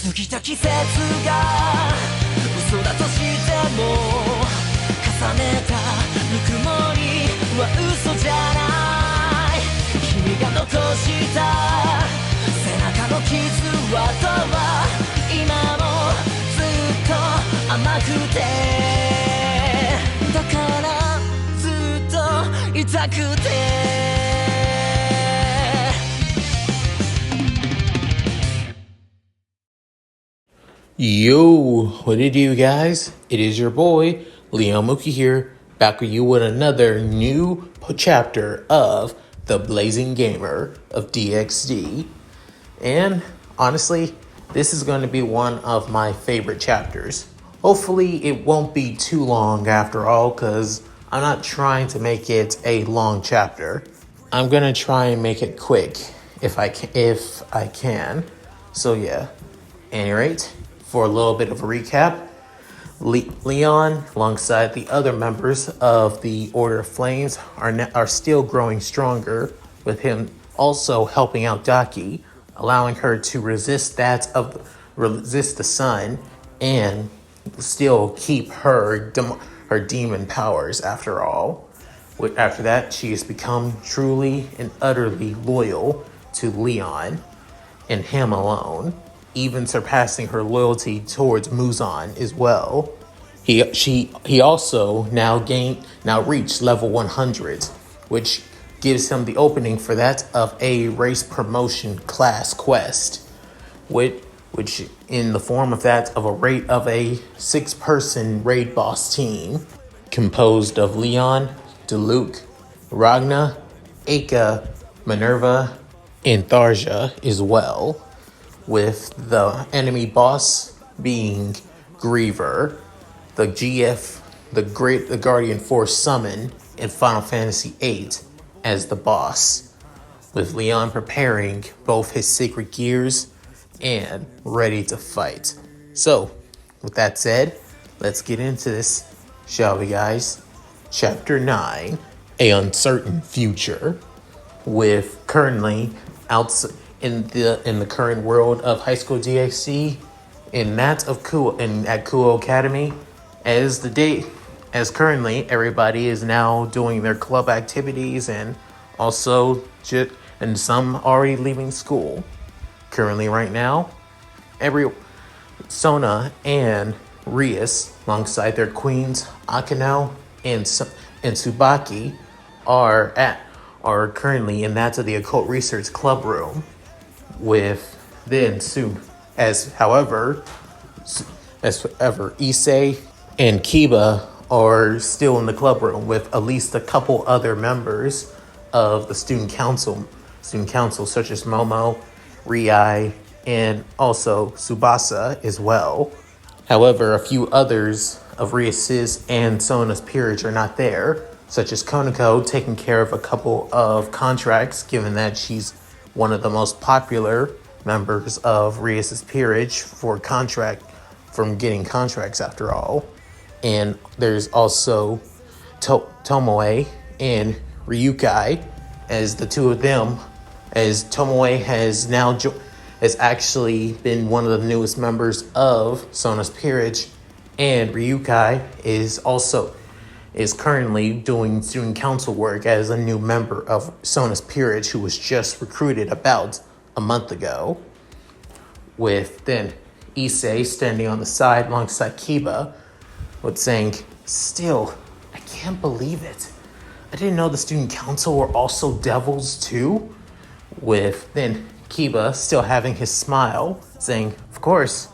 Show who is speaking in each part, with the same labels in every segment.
Speaker 1: 過ぎた季節が嘘だとしても重ねたぬくもりは嘘じゃない君が残した背中の傷跡は今もずっと甘くてだからずっと痛くて
Speaker 2: Yo, what it do, guys? It is your boy, Leon Mookie here, back with you with another new chapter of The Blazing Gamer of DxD. And honestly, this is going to be one of my favorite chapters. Hopefully, it won't be too long after all, because I'm not trying to make it a long chapter. I'm going to try and make it quick if I can. So yeah, at any rate, for a little bit of a recap, Leon, alongside the other members of the Order of Flames, are still growing stronger, with him also helping out Daki, allowing her to resist the sun and still keep her demon powers. After all, after that, she has become truly and utterly loyal to Leon and him alone, even surpassing her loyalty towards Muzan as well. He also now reached level 100, which gives him the opening for that of a race promotion class quest, which in the form of that of a 6-person raid boss team composed of Leon, Diluc, Ragna, Aka, Minerva, and Tharja as well, with the enemy boss being Greviner, the Guardian Force summon in Final Fantasy VIII as the boss, with Leon preparing both his sacred gears and ready to fight. So, with that said, let's get into this, shall we, guys? Chapter 9, A Uncertain Future, with currently outside in the current world of Highschool DxD, in that of Kuoh, at Kuoh Academy, as currently everybody is now doing their club activities and also and some already leaving school. Currently, right now, Sona and Rias, alongside their queens Akano and Tsubaki, are currently in that of the Occult Research Club room, with then soon however Issei and Kiba are still in the club room with at least a couple other members of the student council such as Momo, Riai, and also Tsubasa as well. However, a few others of Rias's and Sona's peerage are not there, such as Konako taking care of a couple of contracts, given that she's one of the most popular members of Rias's peerage from getting contracts after all. And there's also Tomoe and Ryukai, as the two of them, as Tomoe has actually been one of the newest members of Sona's peerage, and Ryukai is currently doing student council work as a new member of Sona's peerage, who was just recruited about a month ago, with then Issei standing on the side alongside Kiba, with saying, "Still, I can't believe it. I didn't know the student council were also devils too," with then Kiba still having his smile, saying, "Of course,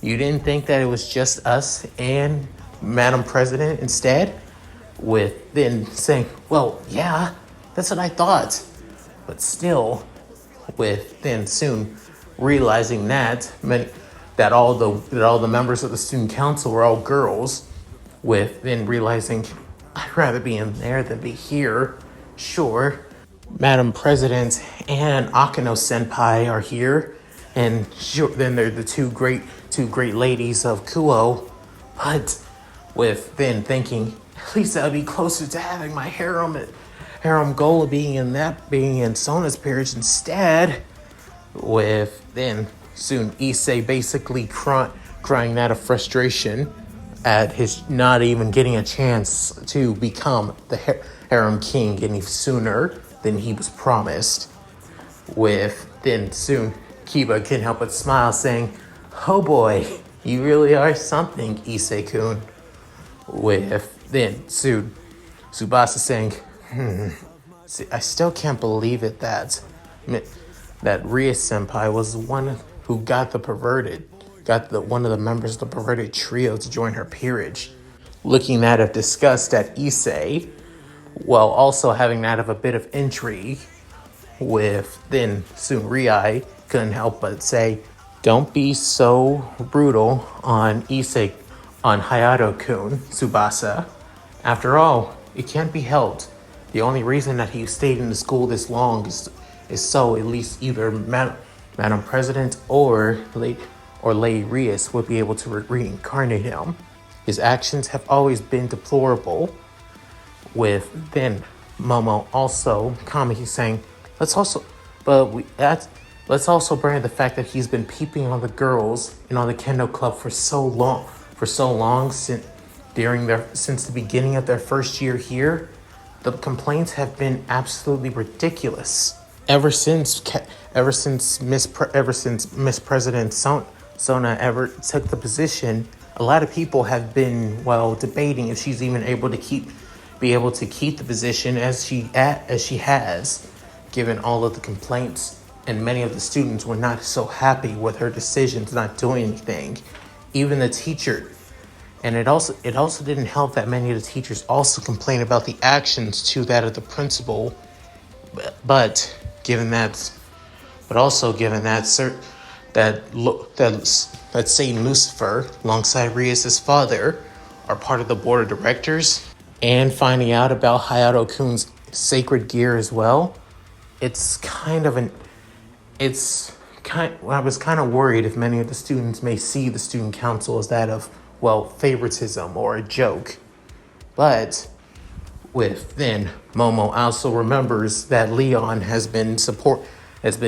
Speaker 2: you didn't think that it was just us and Madam President instead?" With then saying, "Well, yeah, that's what I thought. But still," with then soon realizing that all the members of the student council were all girls, with then realizing, "I'd rather be in there than be here. Sure, Madam President and Akano Senpai are here, and sure, then they're the two great ladies of Kuoh, but," with then thinking, "At least I'll be closer to having my harem goal of being in Sona's peerage instead," with then soon Issei basically crying out of frustration at his not even getting a chance to become the harem king any sooner than he was promised. With then soon Kiba can't help but smile, saying, "Oh boy, you really are something, Issei-kun." With then soon Tsubasa saying, "See, I still can't believe it that Ria Senpai was the one who got one of the members of the perverted trio to join her peerage." Looking that of disgust at Issei, while also having that of a bit of intrigue. With then soon Rie couldn't help but say, "Don't be so brutal on Issei, on Hayato-kun, Tsubasa. After all, it can't be helped. The only reason that he stayed in the school this long is so at least either Madam President or Lady Rias would be able to reincarnate him. His actions have always been deplorable." With then Momo also commenting, saying, Let's also bring the fact that he's been peeping on the girls and on the kendo club for so long since the beginning of their first year here. The complaints have been absolutely ridiculous. Ever since Miss President Sona ever took the position, a lot of people have been debating if she's even be able to keep the position as she has, given all of the complaints, and many of the students were not so happy with her decisions not doing anything. Even the teacher, and it also didn't help that many of the teachers also complained about the actions to that of the principal. But Satan Lucifer, alongside Rias' father, are part of the board of directors, and finding out about Hayato-kun's sacred gear as well. I was kind of worried if many of the students may see the student council as that of, favoritism or a joke. But with then Momo also remembers that Leon has been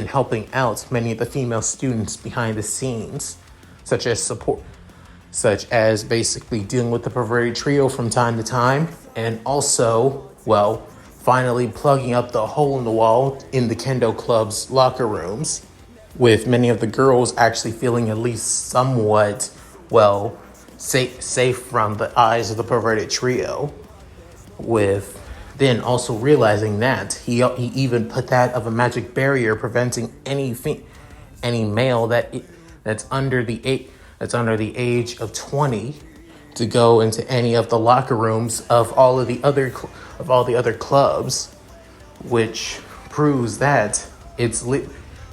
Speaker 2: helping out many of the female students behind the scenes, such as basically dealing with the perverted trio from time to time, and also, finally plugging up the hole in the wall in the kendo club's locker rooms, with many of the girls actually feeling at least somewhat, safe from the eyes of the perverted trio. With then also realizing that he even put that of a magic barrier preventing any male that's under the age of 20 to go into any of the locker rooms of all the other clubs, which proves that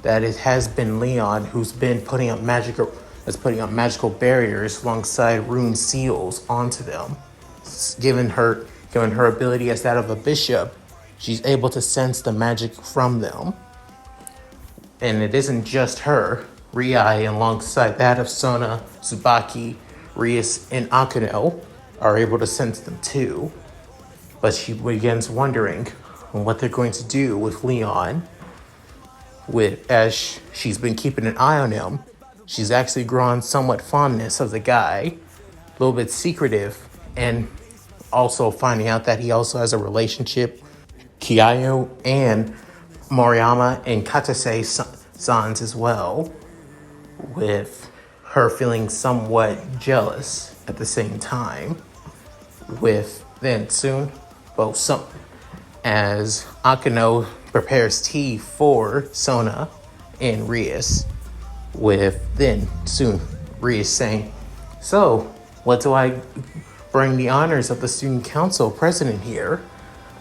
Speaker 2: that it has been Leon who's been putting up magical barriers alongside rune seals onto them. Given her ability as that of a bishop, she's able to sense the magic from them. And it isn't just her. Rie, alongside that of Sona, Tsubaki, Rias, and Akano, are able to sense them too. But she begins wondering what they're going to do with Leon. As she's been keeping an eye on him, she's actually grown somewhat fondness of the guy, a little bit secretive, and also finding out that he also has a relationship, Kiayu and Moriyama and Katase-sans as well, with her feeling somewhat jealous at the same time. With then soon, as Akano prepares tea for Sona and Rias, with then soon Rias saying, "So, what do I bring the honors of the student council president here?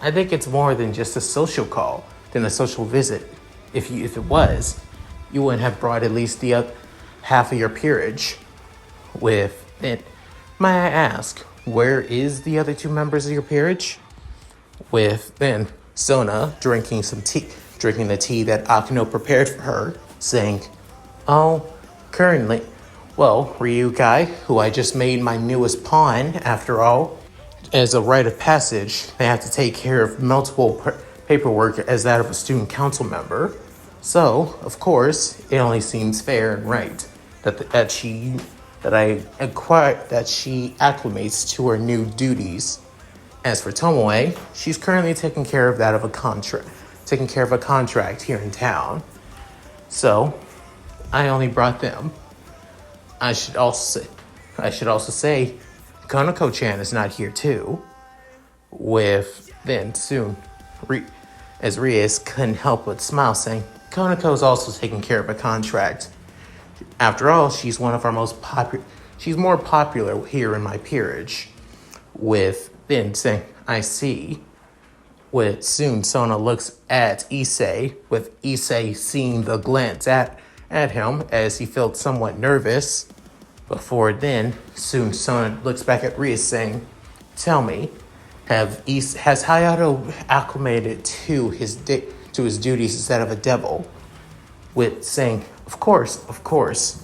Speaker 2: I think it's more than just a social call, than a social visit. If it was, you wouldn't have brought at least the half of your peerage." With it, "May I ask, where is the other two members of your peerage?" With then Sona drinking the tea that Akano prepared for her, saying, "Oh, currently, Ryukai, who I just made my newest pawn, after all. As a rite of passage, they have to take care of multiple paperwork as that of a student council member. So, of course, it only seems fair and right that she acclimates to her new duties. As for Tomoe, she's currently taking care of a contract here in town. So, I only brought them. I should also say, Konako-chan is not here too. With then soon, as Rias couldn't help but smile, saying, "Konako is also taking care of a contract. After all, she's one of our most popular. She's more popular here in my peerage." With then saying, "I see." With soon, Sona looks at Issei, with Issei seeing the glance at him as he felt somewhat nervous. Before then, soon Sona looks back at Rias, saying, "Tell me, has Hayato acclimated to his duties instead of a devil?" With saying, Of course.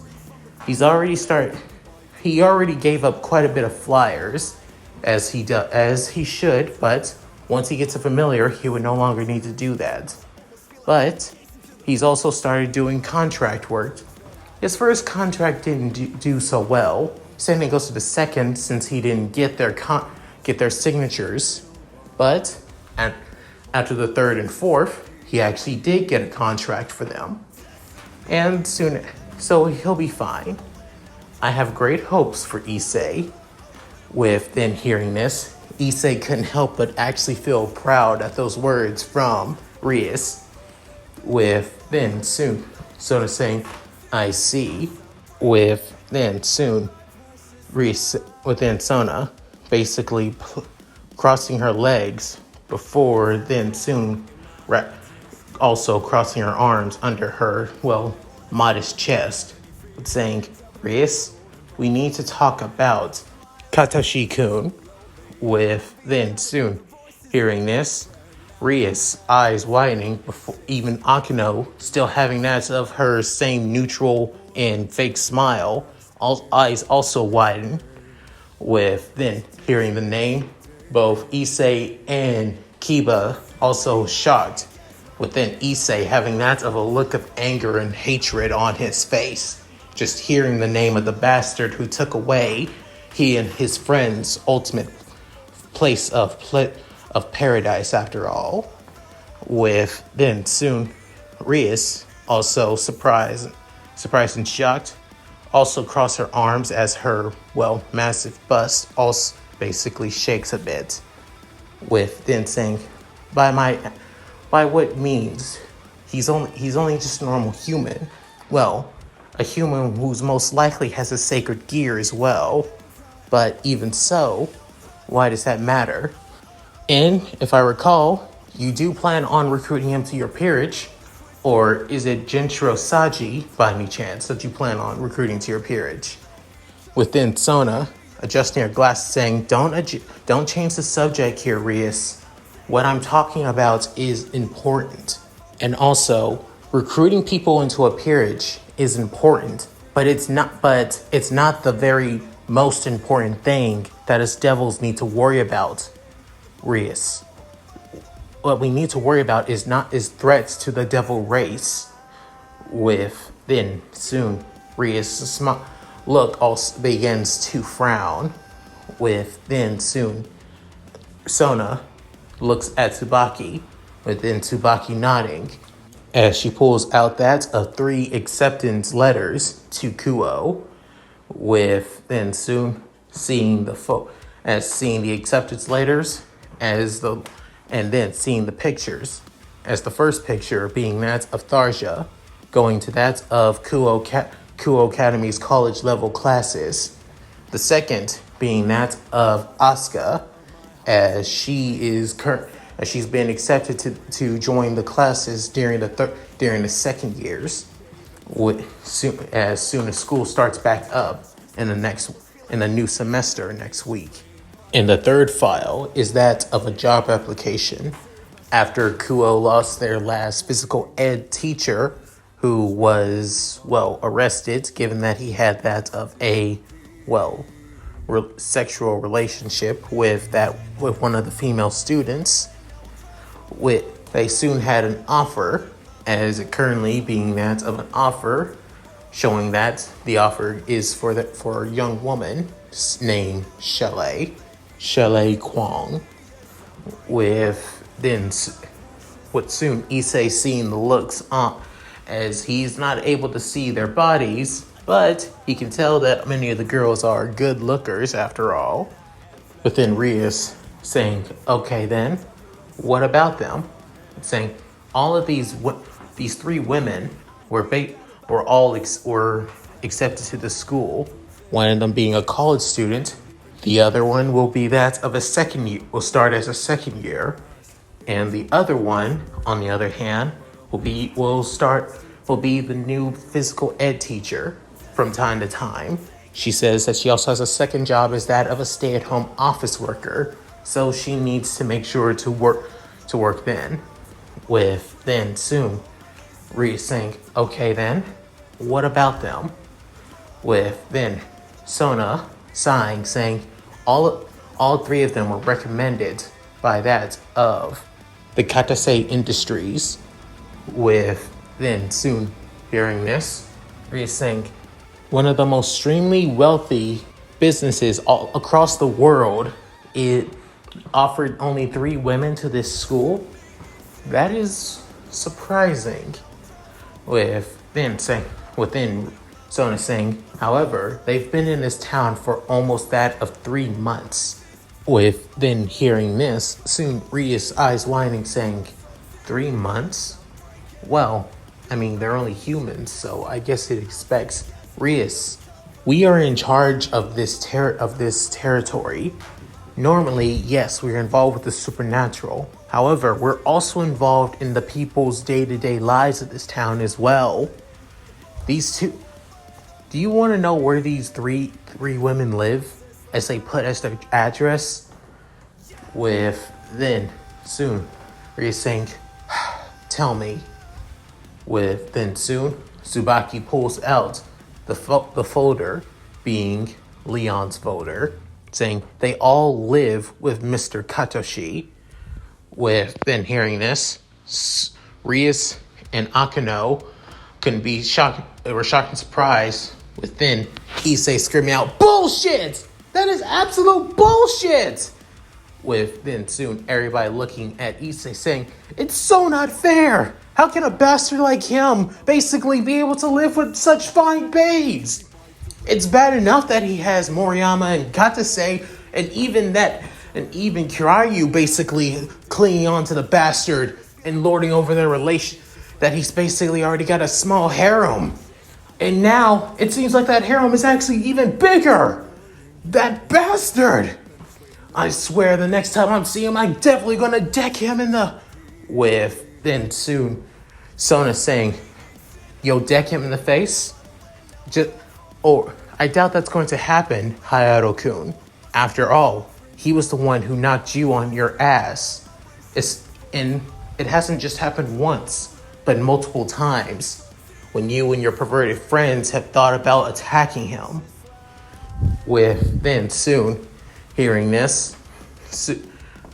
Speaker 2: He already gave up quite a bit of flyers, as he should, but once he gets a familiar, he would no longer need to do that. But he's also started doing contract work. His first contract didn't do so well. Same thing goes to the second, since he didn't get their signatures. But after the third and fourth, he actually did get a contract for them. And soon, so he'll be fine. I have great hopes for Issei. With then hearing this, Issei couldn't help but actually feel proud at those words from Rias. With then soon, Sona saying, "I see." With then soon, Rias within Sona basically crossing her legs before then soon also crossing her arms under her, modest chest, saying, "Rias, we need to talk about Katashi-kun." With then soon hearing this, Rias' eyes widening before even Akino still having that of her same neutral and fake smile, eyes also widen. With then hearing the name, both Issei and Kiba also shocked, with then Issei having that of a look of anger and hatred on his face, just hearing the name of the bastard who took away he and his friend's ultimate place of paradise after all. With then soon Rias, also surprised and shocked, also crossed her arms as her, massive bust also basically shakes a bit. With then saying, by what means? He's only just a normal human. Well, a human who's most likely has a sacred gear as well. But even so, why does that matter? And if I recall, you do plan on recruiting him to your peerage, or is it Genshiro Saji, by any chance, that you plan on recruiting to your peerage? Within Sona, adjusting her glasses, saying, Don't change the subject here, Rias. What I'm talking about is important. And also, recruiting people into a peerage is important, but it's not the very most important thing that us devils need to worry about, Rias. What we need to worry about is threats to the devil race. With then soon Rias' look also begins to frown. With then soon Sona looks at Tsubaki, with then Tsubaki nodding as she pulls out that of 3 acceptance letters to Kuoh. With then soon seeing the acceptance letters and then seeing the pictures, as the first picture being that of Tharja going to that of Kuoh Academy's college level classes, the second being that of Asuka, as she's been accepted to join the classes during the second years, as soon as school starts back up in the new semester next week. And the third file is that of a job application after Kuoh lost their last physical ed teacher, who was, arrested, given that he had that of a, sexual relationship with one of the female students. They soon had an offer as it currently being that of an offer, showing that the offer is for a young woman named Shelley Kwong, with then what soon Issei seeing the looks on, as he's not able to see their bodies, but he can tell that many of the girls are good lookers after all. But then Rias saying, okay then, what about them? Saying all of these three women were accepted to the school. One of them being a college student. The other one will be that of a second year, will start as a second year. And the other one, on the other hand, will be the new physical ed teacher from time to time. She says that she also has a second job as that of a stay-at-home office worker, so she needs to make sure to work then. With then soon, Rhea saying, okay then, what about them? With then Sona sighing, saying all three of them were recommended by that of the Katase Industries. With then soon hearing this, Rhea saying, one of the most extremely wealthy businesses all across the world, it offered only 3 women to this school. That is surprising. Within Sona saying, however, they've been in this town for almost that of 3 months. With then hearing this, soon Ria's eyes widening, saying, 3 months? Well, I mean, they're only humans, so I guess it expects Rias. We are in charge of this territory. Normally, yes, we're involved with the supernatural. However, we're also involved in the people's day-to-day lives of this town as well. These two... Do you want to know where these three women live? As they put as their address? With then, soon, Ria's saying, tell me. With then soon, Tsubaki pulls out the folder, being Leon's folder, saying they all live with Mr. Katoshi. With then hearing this, Rias and Akano couldn't be shocked and surprised. With then Issei screaming out, bullshit! That is absolute bullshit! With then soon everybody looking at Issei saying, it's so not fair! How can a bastard like him basically be able to live with such fine babes? It's bad enough that he has Moriyama and Katase, and even Kiryu basically clinging on to the bastard and lording over their relation, that he's basically already got a small harem. And now it seems like that harem is actually even bigger. That bastard! I swear the next time I see him, I'm definitely gonna deck him in the... With then soon Sona saying, you'll deck him in the face? I doubt that's going to happen, Hayato-kun. After all, he was the one who knocked you on your ass. And it hasn't just happened once, but multiple times, when you and your perverted friends have thought about attacking him. With then soon hearing this,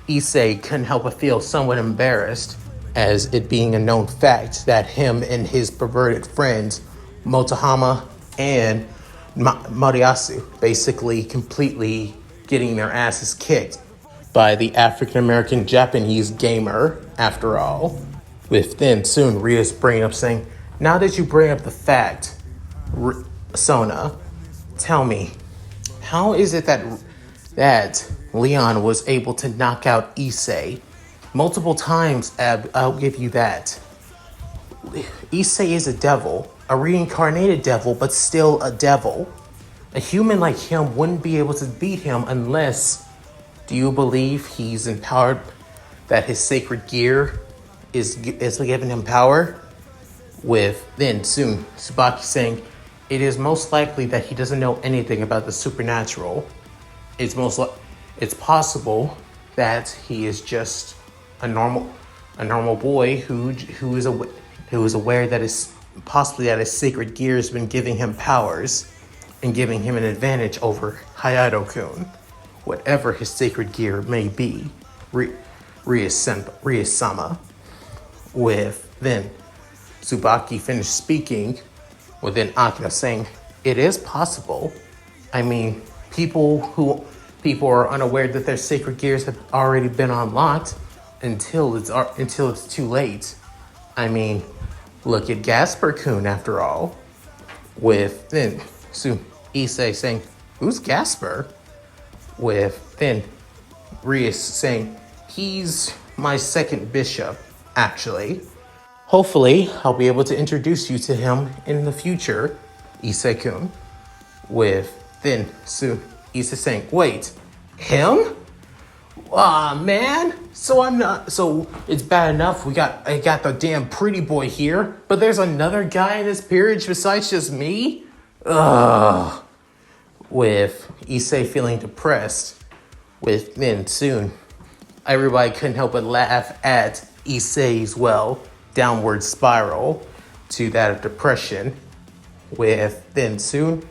Speaker 2: Issei couldn't help but feel somewhat embarrassed, as it being a known fact that him and his perverted friends, Motohama and Mariasu, basically completely getting their asses kicked by the African-American Japanese gamer, after all. With then soon Ria's bringing up saying, now that you bring up the fact, Sona, tell me, how is it that Leon was able to knock out Issei multiple times? I'll give you that. Issei is a devil, a reincarnated devil, but still a devil. A human like him wouldn't be able to beat him unless, do you believe he's empowered, that his sacred gear is giving him power? With then soon Tsubaki saying, it is most likely that he doesn't know anything about the supernatural. It's possible that he is just a normal boy who is aware that his sacred gear has been giving him powers and giving him an advantage over Hayato-kun, whatever his sacred gear may be. Rie-sama. With then Tsubaki finished speaking, with then Akira saying, "It is possible. I mean, people are unaware that their sacred gears have already been unlocked until it's too late. I mean, look at Gasper-kun after all." With then Issei saying, "Who's Gasper?" With then Rias saying, "He's my second bishop, actually. Hopefully, I'll be able to introduce you to him in the future, Issei-kun." With then Issei saying, "Wait, him? Aw, man. So it's bad enough I got the damn pretty boy here, but there's another guy in this peerage besides just me?" Ugh. With Issei feeling depressed, with then soon, everybody couldn't help but laugh at Issei's, downward spiral to that of depression. With then soon,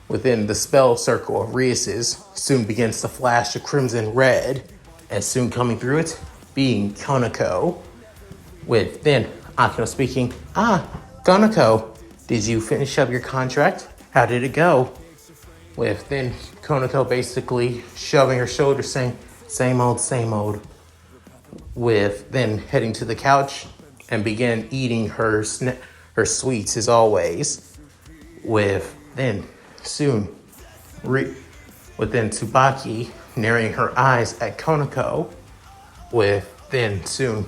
Speaker 2: within the spell circle of Rias's soon begins to flash a crimson red, as soon coming through it being Konako. With then Akino speaking, Konako, did you finish up your contract? How did it go?" With then Konako basically shoving her shoulder saying, same old. With then heading to the couch and began eating her sweets as always. With then soon, with then Tsubaki narrowing her eyes at Konako. With then soon,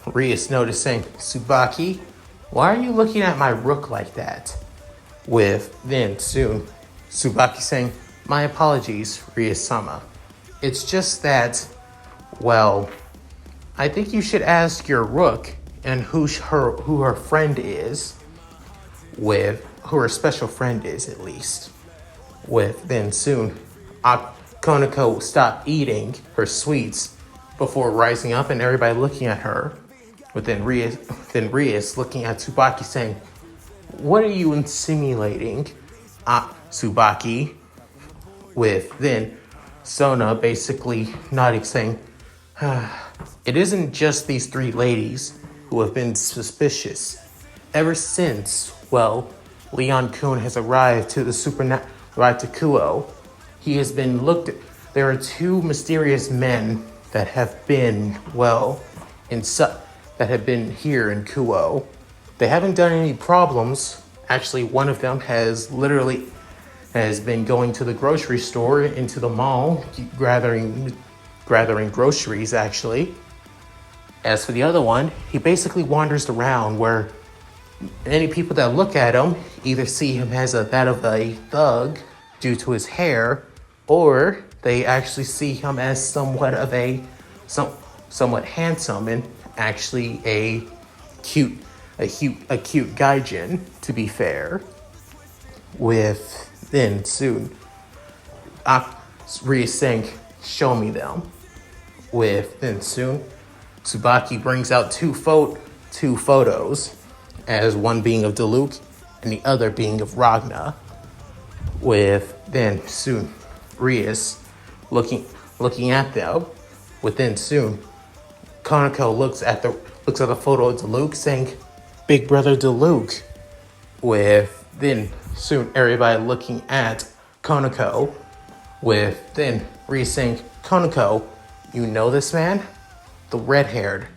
Speaker 2: Rias noticing, "Tsubaki, why are you looking at my rook like that?" With then soon, Tsubaki saying, "My apologies, Rias-sama. It's just that, I think you should ask your rook and who her friend is, who her special friend is at least." With then soon, Konako stopped eating her sweets before rising up and everybody looking at her. With then Rias looking at Tsubaki saying, "What are you insinuating, Tsubaki?" With then Sona basically nodding saying, "It isn't just these three ladies who have been suspicious. Ever since, Leon-kun has arrived to Kuoh, he has been looked at. There are two mysterious men that have been, that have been here in Kuoh. They haven't done any problems. Actually, one of them has been going to the grocery store, into the mall, gathering groceries, actually. As for the other one, he basically wanders around where any people that look at him either see him as that of a thug due to his hair, or they actually see him as somewhat handsome and actually a cute gaijin, to be fair." With then soon, Ria saying, "Show me them." With then soon, Tsubaki brings out two photos, as one being of Diluc and the other being of Ragna. With then soon, Rias looking at them. With then soon, Konako looks at the photo of Diluc saying, "Big brother Diluc." With then soon everybody looking at Konako. With then Rias saying, "Konako, you know this man? The red-haired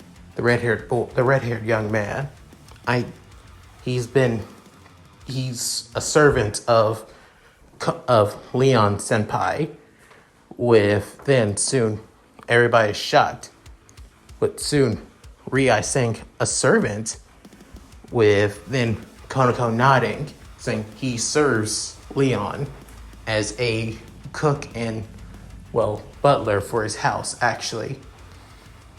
Speaker 2: young man. He's a servant of Leon Senpai." With then soon everybody is shocked. But soon Ria saying, "A servant?" With then Konako nodding, saying he serves Leon as a cook and, butler for his house, actually.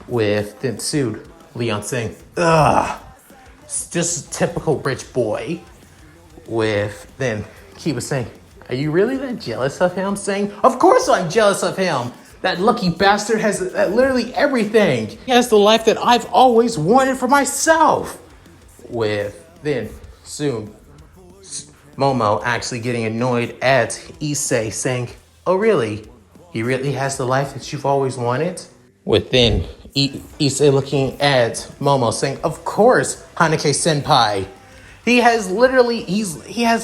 Speaker 2: With then soon Leon saying, "Ugh, it's just a typical rich boy." With then Kiba saying, "Are you really that jealous of him?" Saying, "Of course I'm jealous of him. That lucky bastard has literally everything. He has the life that I've always wanted for myself." With then soon Momo actually getting annoyed at Issei saying, "Oh really? He really has the life that you've always wanted?" Within Issei looking at Momo saying, of course, Haneke senpai. He has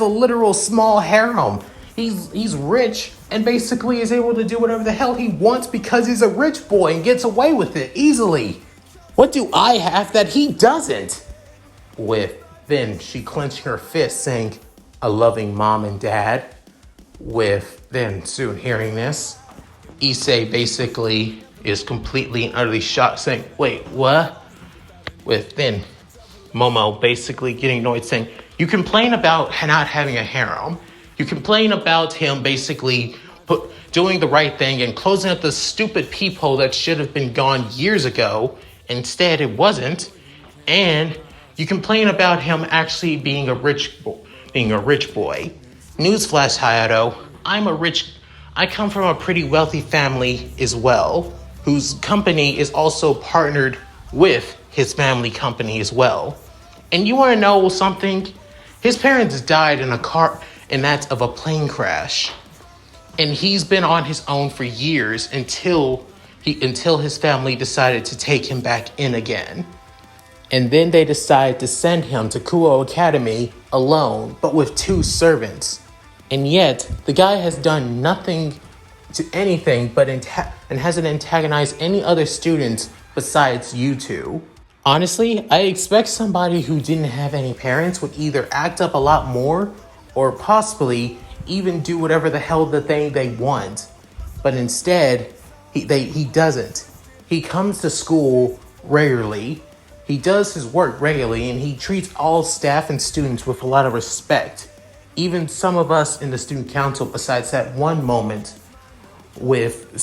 Speaker 2: a literal small harem. He's rich and basically is able to do whatever the hell he wants because he's a rich boy and gets away with it easily. What do I have that he doesn't? With then she clenching her fist saying, a loving mom and dad. With then soon hearing this, Issei basically is completely and utterly shocked saying, wait, what? With then Momo basically getting annoyed saying, you complain about not having a harem. You complain about him basically doing the right thing and closing up the stupid peephole that should have been gone years ago. Instead, it wasn't. And you complain about him actually being a rich boy. Newsflash, Hayato, I come from a pretty wealthy family as well, whose company is also partnered with his family company as well. And you want to know something? His parents died in that of a plane crash. And he's been on his own for years until his family decided to take him back in again. And then they decided to send him to Kuoh Academy alone, but with 2 servants. And yet, the guy has done nothing to anything but and hasn't antagonized any other students besides you 2. Honestly, I expect somebody who didn't have any parents would either act up a lot more or possibly even do whatever the hell the thing they want. But instead, he doesn't. He comes to school regularly, he does his work regularly, and he treats all staff and students with a lot of respect. Even some of us in the student council, besides that one moment with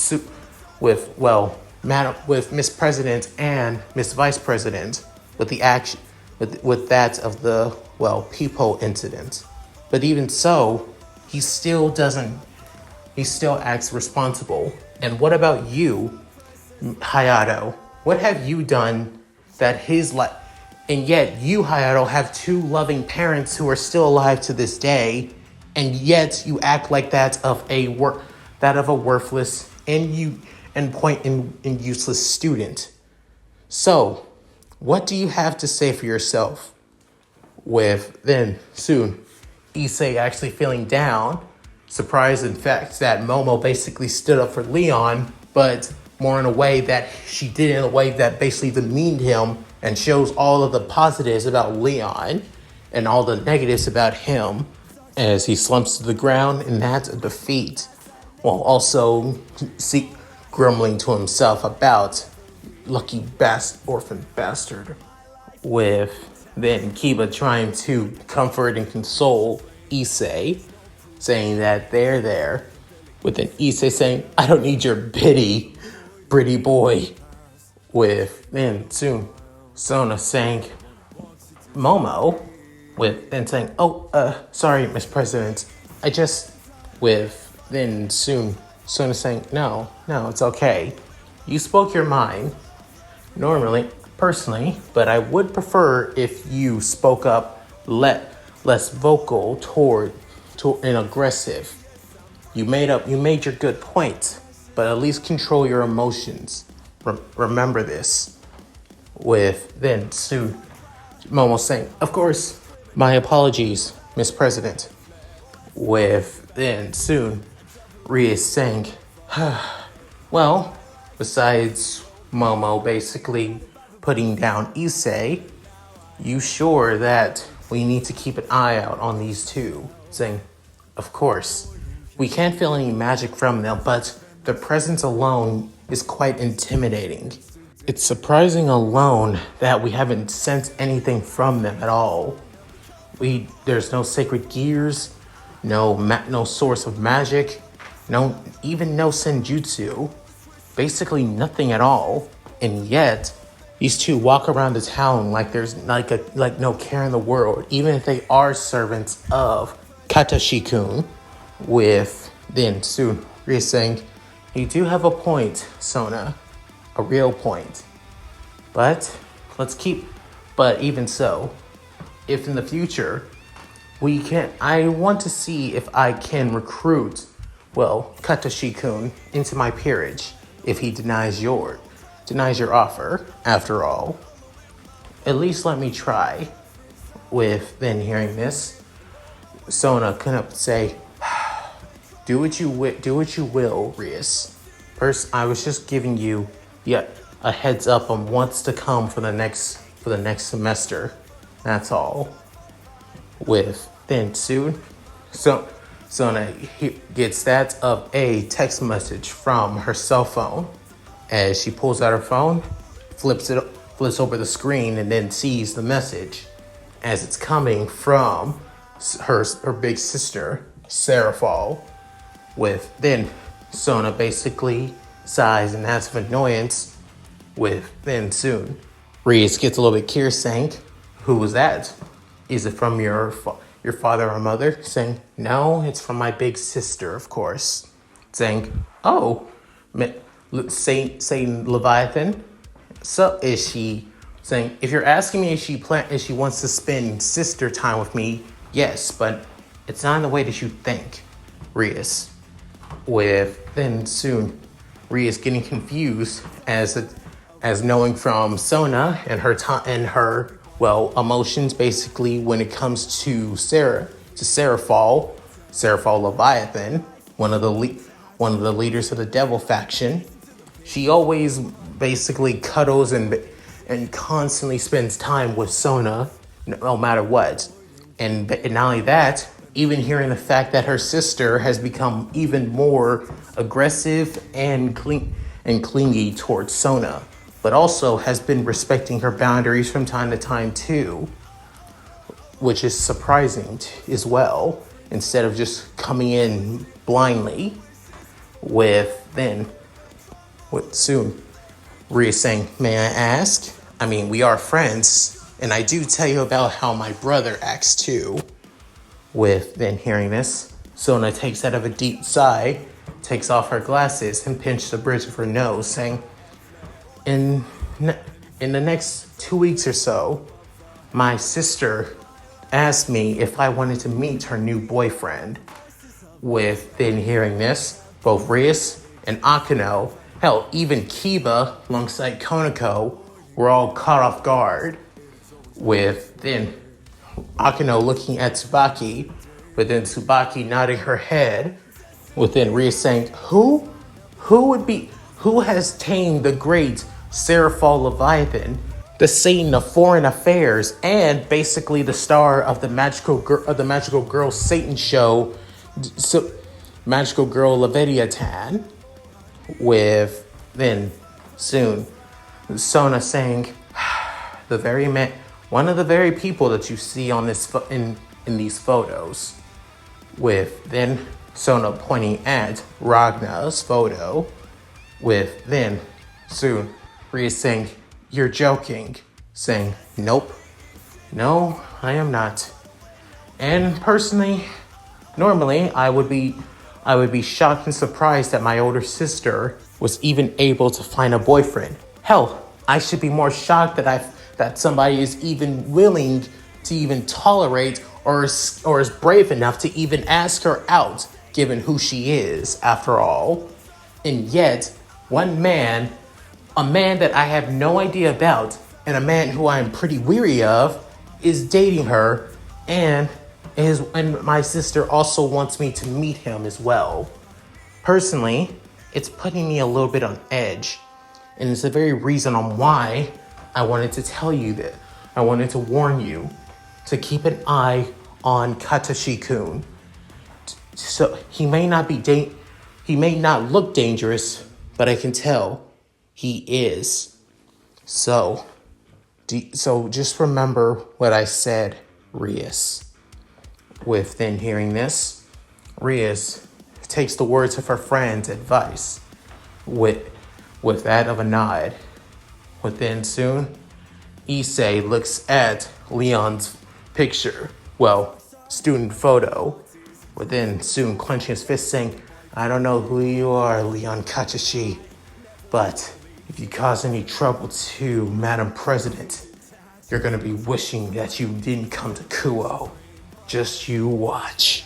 Speaker 2: Miss President and Miss Vice President with the action with that of the peephole incident. But even so, he still acts responsible. And what about you, Hayato? What have you done that and yet you, Hayato, have 2 loving parents who are still alive to this day, and yet you act like that of a worthless and useless student. So, what do you have to say for yourself? With then soon Issei actually feeling down, surprised in fact that Momo basically stood up for Leon, but more in a way that she did in a way that basically demeaned him and shows all of the positives about Leon and all the negatives about him as he slumps to the ground in that defeat, while also grumbling to himself about lucky orphan bastard. With then Kiba trying to comfort and console Issei, saying that they're there. With an Issei saying, I don't need your pity, pretty boy. With then soon Sona saying, Momo. With then saying, sorry, Miss President. With then soon Sona saying, no, it's okay. You spoke your mind. Normally, personally, but I would prefer if you spoke up less vocal and aggressive. You made your good point, but at least control your emotions. Remember this. With then soon Momo saying, of course, my apologies, Miss President. With then soon Rie saying, well, besides Momo basically putting down Issei, you sure that we need to keep an eye out on these 2? Saying, of course, we can't feel any magic from them, but their presence alone is quite intimidating. It's surprising alone that we haven't sensed anything from them at all. There's no sacred gears, no source of magic, even no senjutsu, basically nothing at all. And yet, these 2 walk around the town like there's like no care in the world, even if they are servants of Katashi-kun. With then soon Rie saying, you do have a point, Sona, a real point. But even so, if in the future I want to see if I can recruit, Katashi-kun into my peerage if he denies yours. denies your offer, after all. At least let me try. With then hearing this, Sona couldn't say, do what you will, Rias. First, I was just giving you a heads up on what's to come for the next semester. That's all. With then soon, Sona gets that of a text message from her cell phone. As she pulls out her phone, flips over the screen, and then sees the message as it's coming from her big sister, Sarah Fall. With then Sona basically sighs and has of annoyance. With then soon, Reese gets a little bit curious, saying, "Who was that? Is it from your father or mother?" Saying, "No, it's from my big sister, of course." Saying, "Oh, Saint Leviathan. So is she?" Saying, "If you're asking me if she wants to spend sister time with me, yes, but it's not in the way that you think." Rias. With then soon, Rias getting confused as knowing from Sona and her emotions basically when it comes to Sarah Fall Leviathan, one of the leaders of the Devil faction. She always basically cuddles and constantly spends time with Sona, no matter what. And not only that, even hearing the fact that her sister has become even more aggressive and clingy towards Sona, but also has been respecting her boundaries from time to time too, which is surprising as well, instead of just coming in blindly. With soon, Rhea saying, "May I ask? I mean, we are friends, and I do tell you about how my brother acts too." With then hearing this, Sona takes out of a deep sigh, takes off her glasses, and pinches the bridge of her nose, saying, In the next 2 weeks or so, my sister asked me if I wanted to meet her new boyfriend." With then hearing this, both Rias and Akano, hell, even Kiba alongside Konako, were all caught off guard. With then Akano looking at Tsubaki, but then Tsubaki nodding her head, with then Rias saying, Who has tamed the great Seraphol Leviathan, the Satan of foreign affairs, and basically the star of the Magical Girl Satan show, Magical Girl Leviathan?" With then soon Sona saying, one of the very people that you see on this in these photos. With then Sona pointing at Ragna's photo. With then soon Rhea saying, "You're joking." Saying, "Nope. No, I am not. And personally, normally I would be shocked and surprised that my older sister was even able to find a boyfriend. Hell, I should be more shocked that somebody is even willing to even tolerate or is brave enough to even ask her out, given who she is, after all. And yet, one man, a man that I have no idea about, and a man who I am pretty weary of, is dating her, and my sister also wants me to meet him as well. Personally, it's putting me a little bit on edge, and it's the very reason on why I wanted to tell you that. I wanted to warn you to keep an eye on Katashi-kun. So he may not look dangerous, but I can tell he is. So just remember what I said, Rias. With then hearing this, Rias takes the words of her friend's advice with that of a nod. Within soon, Issei looks at Leon's picture, student photo. Within soon, clenching his fist, saying, "I don't know who you are, Leon Kachashi, but if you cause any trouble to Madam President, you're gonna be wishing that you didn't come to Kuoh. Just you watch.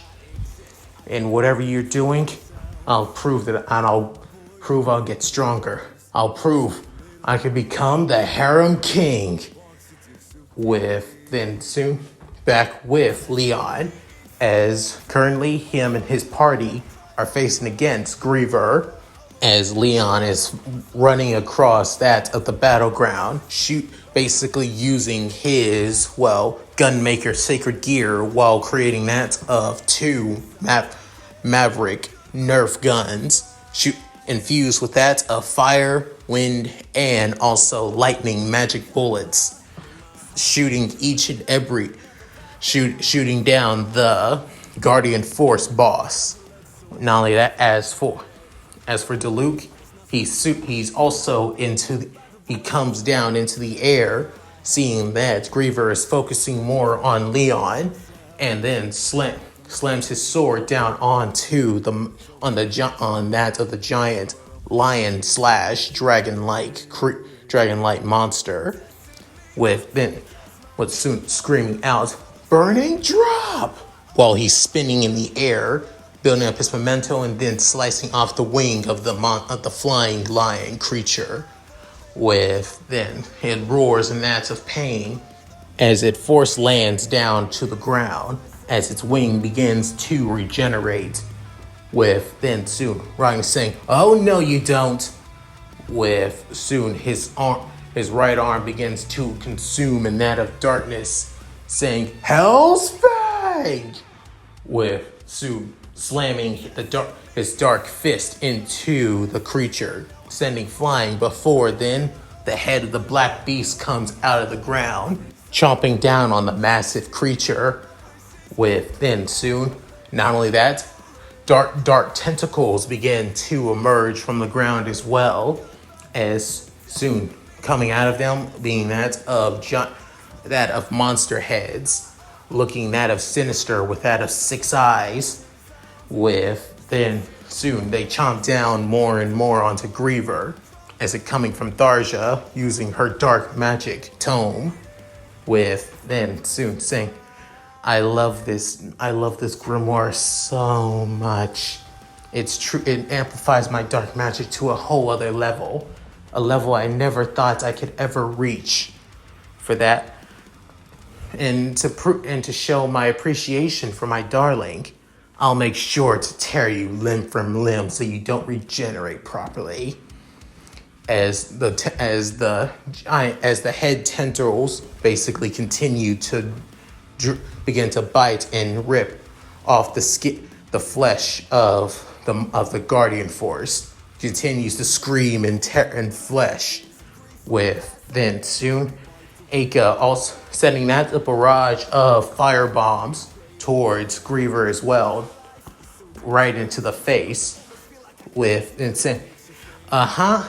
Speaker 2: And whatever you're doing, I'll prove I'll get stronger. I'll prove I could become the harem king. With then soon back with Leon, as currently him and his party are facing against Griever, as Leon is running across that of the battleground, basically using his gunmaker sacred gear while creating that of two Maverick Nerf guns, infused with that of fire, wind, and also lightning magic bullets, shooting shooting down the Guardian Force boss. Not only that, as for Diluc, he's also he comes down into the air, seeing that Griever is focusing more on Leon, and then slams his sword down on that of the giant lion / dragon-like monster, with soon screaming out, "Burning drop!" while he's spinning in the air, building up his memento, and then slicing off the wing of the flying lion creature. It roars in acts of pain as it force lands down to the ground, as its wing begins to regenerate. Then soon Ryan saying, "Oh no, you don't!" Soon his right arm begins to consume in that of darkness, saying, "Hell's Fang!" Soon slamming his dark fist into the creature, sending flying. Before then, the head of the black beast comes out of the ground, chomping down on the massive creature. Then soon, not only that, dark tentacles begin to emerge from the ground as well, as soon coming out of them being that of monster heads, looking that of sinister with that of 6 eyes. Then soon they chomp down more and more onto Griever, as it coming from Tharja using her dark magic tome. Then soon saying, I love this grimoire so much. It's true. It amplifies my dark magic to a whole other level, a level I never thought I could ever reach. For that, and to show my appreciation for my darling, I'll make sure to tear you limb from limb so you don't regenerate properly. As the head tendrils basically continue to begin to bite and rip off the flesh of the Guardian Force, continues to scream and tear and flesh. Then soon, Aka also sending that a barrage of fire bombs towards Griever as well, right into the face. And saying, don't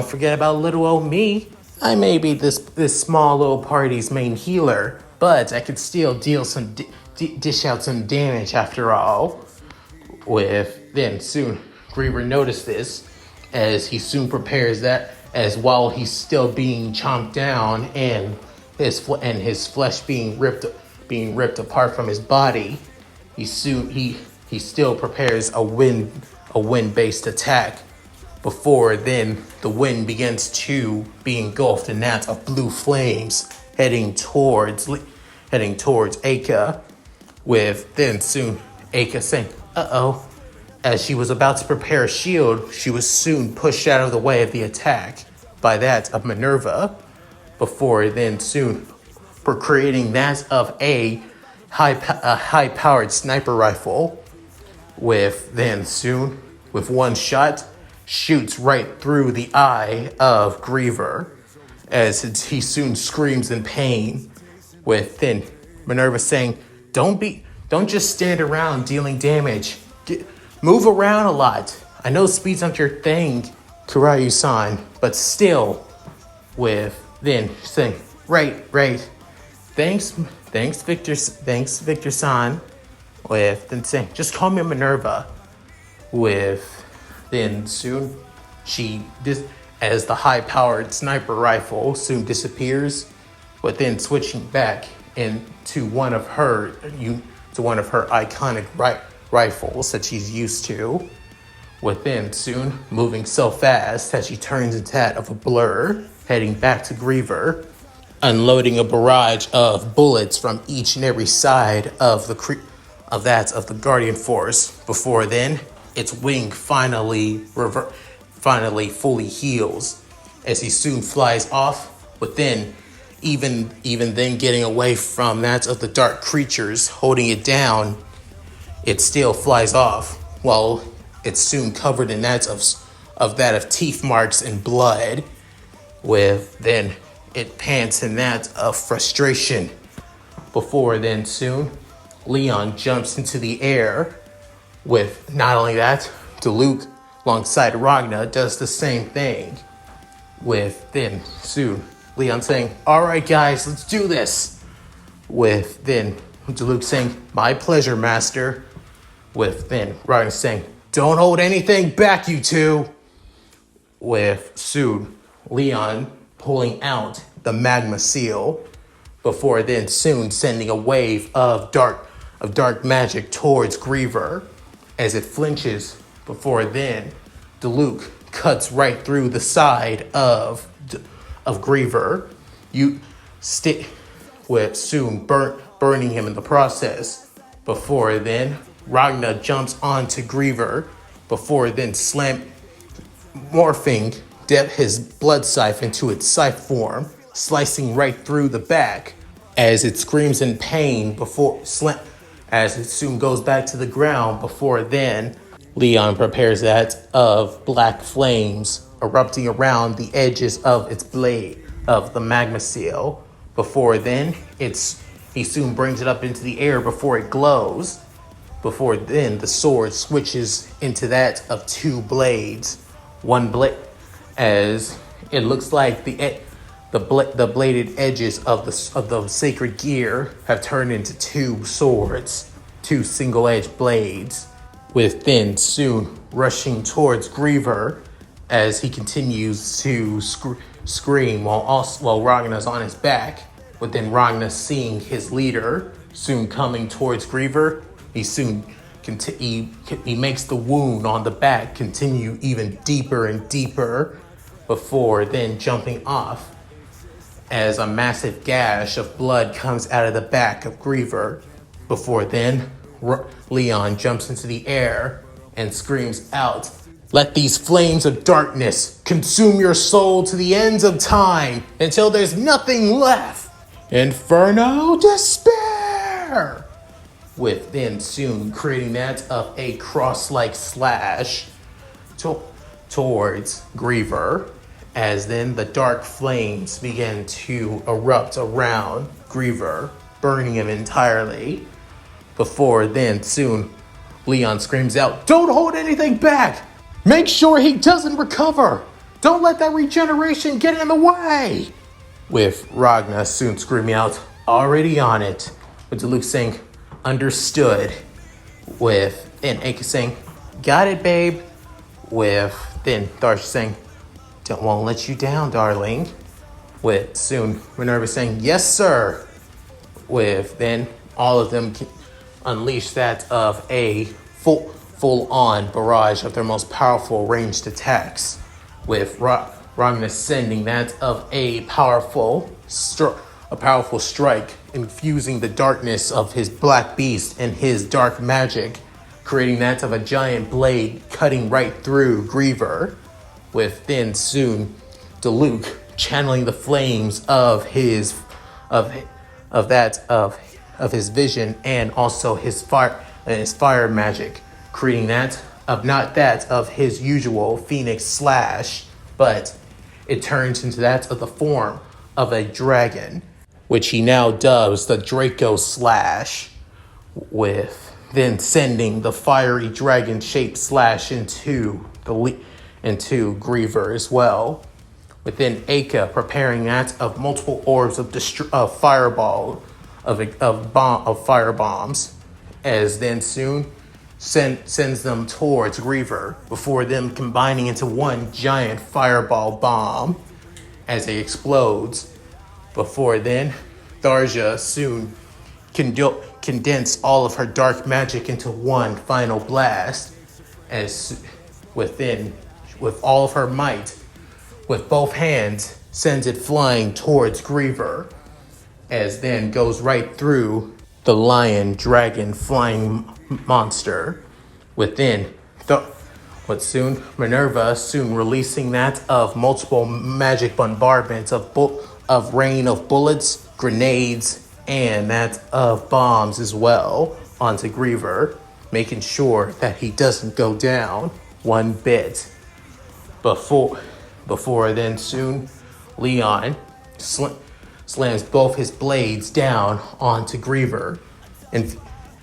Speaker 2: forget about little old me. I may be this small little party's main healer, but I could still dish out some damage after all. Then soon, Griever noticed this, as he soon prepares that, as while he's still being chomped down and his flesh being ripped apart from his body, he still prepares a wind-based attack. Before then, the wind begins to be engulfed in that of blue flames, heading towards Aka. Then soon Aka saying, "Uh-oh." As she was about to prepare a shield, she was soon pushed out of the way of the attack by that of Minerva. Before then soon, for creating that of a high-powered sniper rifle. Then soon, with one shot, shoots right through the eye of Griever, as he soon screams in pain. Then Minerva saying, Don't just stand around dealing damage. Move around a lot. I know speed's not your thing, Kurayu-san, but still." Then saying, Right. Thanks, Victor-san. Then saying, "Just call me Minerva." Then soon, as the high-powered sniper rifle soon disappears, but then switching back into one of her iconic rifles that she's used to. Within soon, moving so fast that she turns into that of a blur, heading back to Greviner, unloading a barrage of bullets from each and every side of the Guardian Force. Before then, its wing finally fully heals, as he soon flies off. Within, even then getting away from that of the dark creatures holding it down, it still flies off, while it's soon covered in that of teeth marks and blood. With then it pants in that of frustration. Before then soon, Leon jumps into the air. With not only that, Luke alongside Ragna does the same thing. With then soon, Leon saying, "All right, guys, let's do this." With then Luke saying, "My pleasure, master." With then Ragna saying, "Don't hold anything back, you two." With soon Leon pulling out the magma seal. Before then soon sending a wave of dark magic towards Greviner as it flinches. Before then, Luke cuts right through the side of Greviner. You stick with soon burning him in the process. Before then, Ragna jumps onto Greviner. Before then, morphing his blood scythe into its scythe form, slicing right through the back as it screams in pain as it soon goes back to the ground. Before then, Leon prepares that of black flames erupting around the edges of its blade of the magma seal. Before then, he soon brings it up into the air before it glows. Before then, the sword switches into that of two blades. One blade, as it looks like the bladed edges of the sacred gear have turned into two swords, two single-edged blades. With then soon rushing towards Greviner as he continues to scream while Ragna's on his back. With then Ragna seeing his leader soon coming towards Greviner, he makes the wound on the back continue even deeper and deeper. Before then jumping off as a massive gash of blood comes out of the back of Greviner. Before then, Leon jumps into the air and screams out, "Let these flames of darkness consume your soul to the ends of time until there's nothing left. Inferno despair!" With then soon creating that of a cross-like slash towards Greviner, as then the dark flames begin to erupt around Greviner, burning him entirely. Before then soon, Leon screams out, "Don't hold anything back! Make sure he doesn't recover! Don't let that regeneration get in the way!" With Ragna soon screaming out, "Already on it!" With Luke saying, "Understood." With then Aka saying, "Got it, babe." With then Darsh saying, "Won't let you down, darling." With soon Minerva saying, "Yes, sir." With then all of them unleash that of a full-on barrage of their most powerful ranged attacks. With Ragna sending that of a powerful strike, infusing the darkness of his black beast and his dark magic, creating that of a giant blade cutting right through Greviner. With then soon Luke channeling the flames of his vision and also his fire magic, creating that of not that of his usual Phoenix slash, but it turns into that of the form of a dragon, which he now dubs the Draco slash. With then sending the fiery dragon-shaped slash into Greviner as well. Within Aka preparing that of multiple orbs of fireball of fire bombs, as then soon sends them towards Greviner before them combining into one giant fireball bomb as it explodes. Before then, Tharja soon condense all of her dark magic into one final blast, as with all of her might, with both hands, sends it flying towards Griever, as then goes right through the lion, dragon, flying monster. Minerva soon releasing that of multiple magic bombardments of rain of bullets, grenades, and that of bombs as well onto Griever, making sure that he doesn't go down one bit. Before then soon, Leon slams both his blades down onto Griever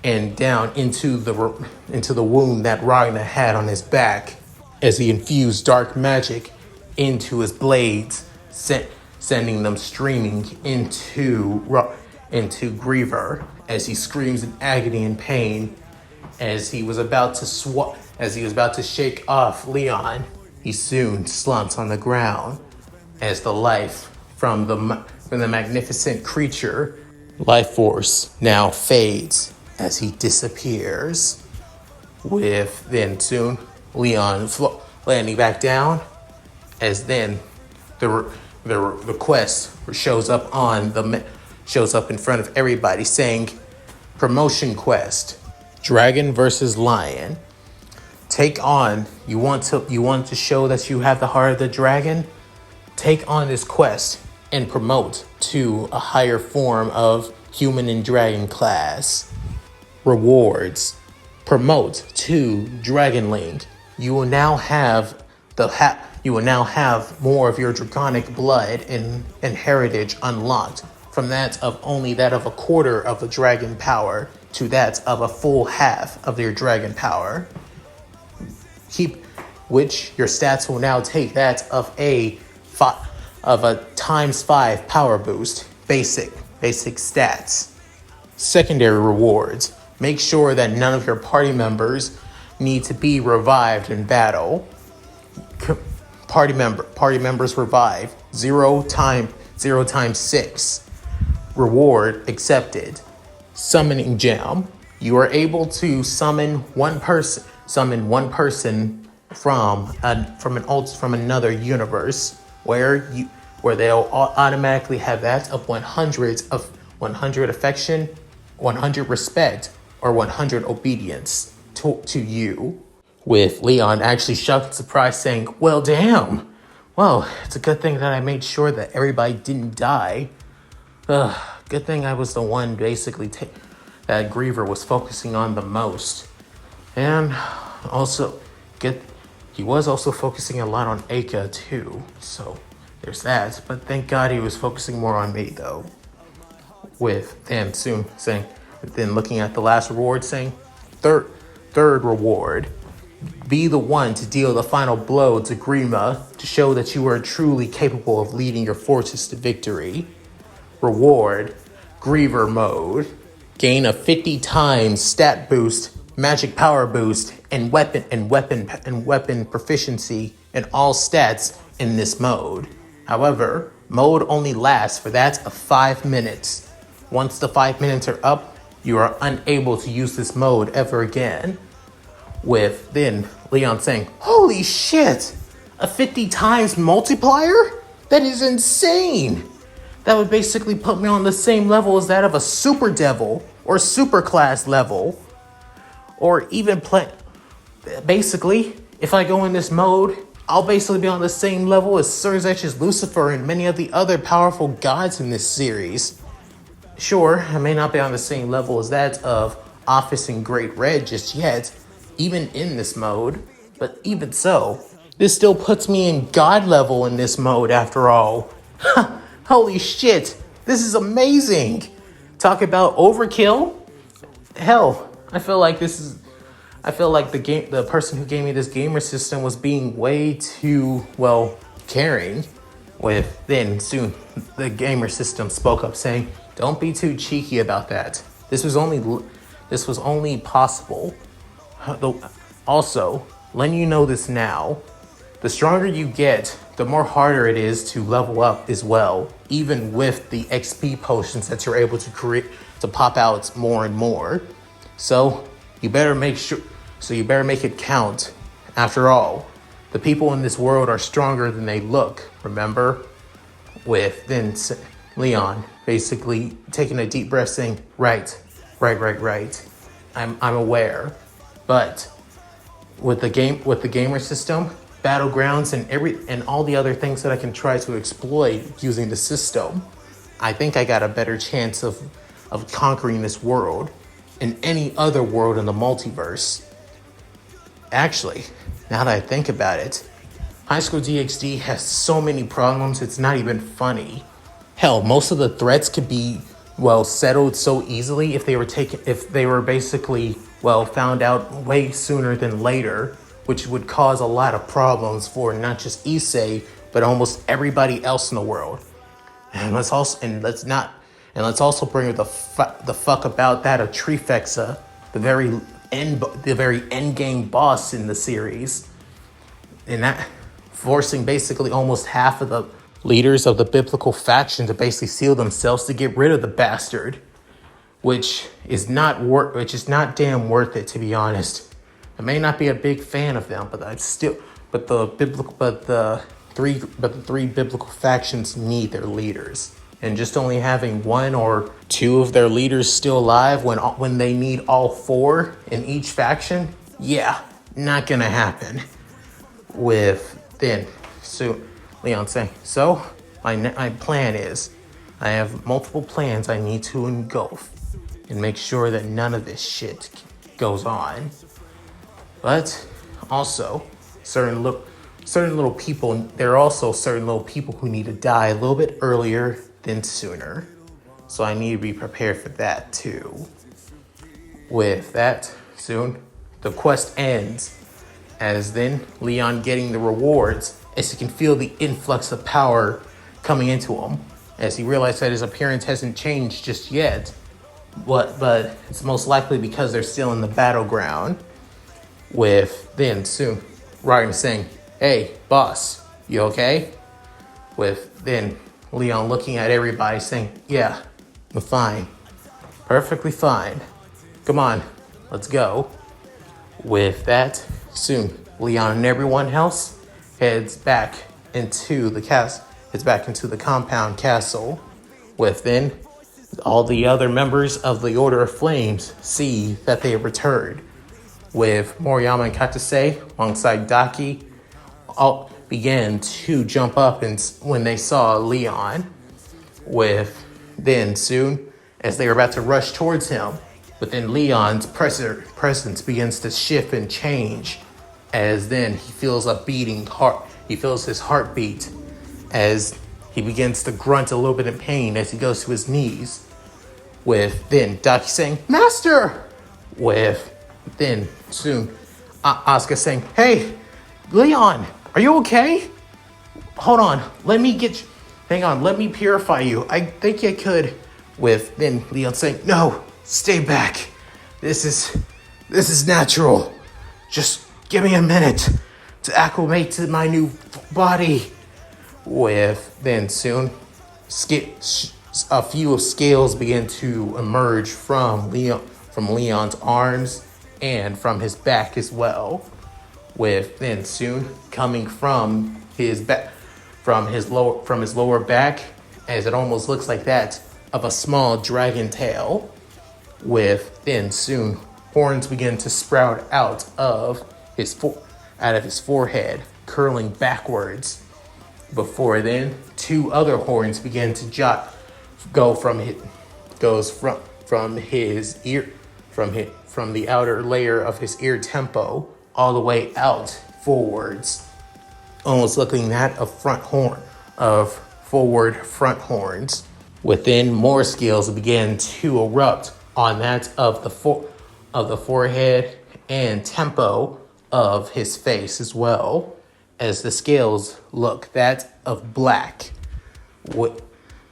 Speaker 2: and down into the wound that Ragnar had on his back, as he infused dark magic into his blades, sending them streaming into Griever as he screams in agony and pain. As he was about to shake off Leon, he soon slumps on the ground as the life from the magnificent creature life force now fades as he disappears. With then soon Leon landing back down, as then the quest shows up in front of everybody saying, promotion quest, dragon versus lion. Take on, you want to show that you have the heart of the dragon? Take on this quest and promote to a higher form of human and dragon class. Rewards. Promote to Dragonling. You will now have more of your draconic blood and heritage unlocked, from that of a quarter of the dragon power to that of a full half of your dragon power. Which your stats will now take that of a times 5 power boost. Basic stats. Secondary rewards. Make sure that none of your party members need to be revived in battle. Party members revive 0 times 6. Reward accepted. Summoning gem. You are able to summon one person from another universe where they'll automatically have that of 100 affection, 100 respect, or 100 obedience to you. With Leon actually shocked and surprised, saying, well, damn. Well, it's a good thing that I made sure that everybody didn't die. Good thing I was the one basically that Griever was focusing on the most. And also, he was also focusing a lot on Aka too. So there's that. But thank God he was focusing more on me though. With them soon saying, then looking at the last reward saying, third reward. Be the one to deal the final blow to Grima to show that you are truly capable of leading your forces to victory. Reward, Griever mode. Gain a 50 times stat boost, magic power boost, and weapon proficiency in all stats in this mode. However, mode only lasts for that of 5 minutes. Once the 5 minutes are up, you are unable to use this mode ever again. With then Leon saying, holy shit, a 50 times multiplier? That is insane. That would basically put me on the same level as that of a super devil or super class level. Or even basically, if I go in this mode, I'll basically be on the same level as Cerzech's Lucifer and many of the other powerful gods in this series. Sure, I may not be on the same level as that of Office and Great Red just yet, even in this mode, but even so, this still puts me in God level in this mode after all. Holy shit, this is amazing. Talk about overkill. Hell, I feel like the person who gave me this gamer system was being way too, caring. With then soon the gamer system spoke up saying, don't be too cheeky about that. This was only possible. Also, letting you know this now, the stronger you get, the more harder it is to level up as well, even with the XP potions that you're able to create to pop out more and more. So you better make it count After all, the people in this world are stronger than they look, remember? With then Leon basically taking a deep breath saying, right. I'm aware. But with the gamer system, battlegrounds and all the other things that I can try to exploit using the system, I think I got a better chance of conquering this world and any other world in the multiverse. Actually, now that I think about it, Highschool DxD has so many problems, it's not even funny. Hell, most of the threats could be, settled so easily if they were basically, found out way sooner than later, which would cause a lot of problems for not just Issei, but almost everybody else in the world. And let's also bring the fuck about that of Trifexa, the very end game boss in the series, and that forcing basically almost half of the leaders of the biblical faction to basically seal themselves to get rid of the bastard, which is not damn worth it, to be honest. I may not be a big fan of them, but the three biblical factions need their leaders. And just only having one or two of their leaders still alive when they need all four in each faction, not gonna happen. Leon saying, so my plan is, I have multiple plans I need to engulf and make sure that none of this shit goes on. But also, certain little people, there are also certain little people who need to die a little bit earlier than sooner. So I need to be prepared for that too. With that, soon, the quest ends, as then Leon getting the rewards as he can feel the influx of power coming into him, as he realized that his appearance hasn't changed just yet, but it's most likely because they're still in the battleground. With then soon Ryan saying, hey boss, you okay? With then Leon looking at everybody saying, yeah, I'm fine, perfectly fine, come on, let's go. With that, soon Leon and everyone else heads back into the compound castle. With then all the other members of the Order of Flames see that they have returned. With Moriyama and Katase alongside Daki all began to jump up when they saw Leon. With then soon, as they were about to rush towards him, but then Leon's presence begins to shift and change, as then he feels a beating heart. He feels his heartbeat as he begins to grunt a little bit in pain as he goes to his knees. With then Daki saying, Master! With then soon Asuka saying, hey, Leon, are you okay? Hold on, let me purify you. I think I could. With then Leon saying, no, stay back. This is natural. Just give me a minute to acclimate to my new body. With then soon, a few scales begin to emerge from Leon's arms and from his back as well. With then soon coming from his lower back, as it almost looks like that of a small dragon tail. With then soon horns begin to sprout out of his forehead, curling backwards. Before then, two other horns begin to go from the outer layer of his ear tempo all the way out forwards, almost looking at forward front horns. Within, more scales begin to erupt on that of the forehead and tempo of his face as well, as the scales look that of black.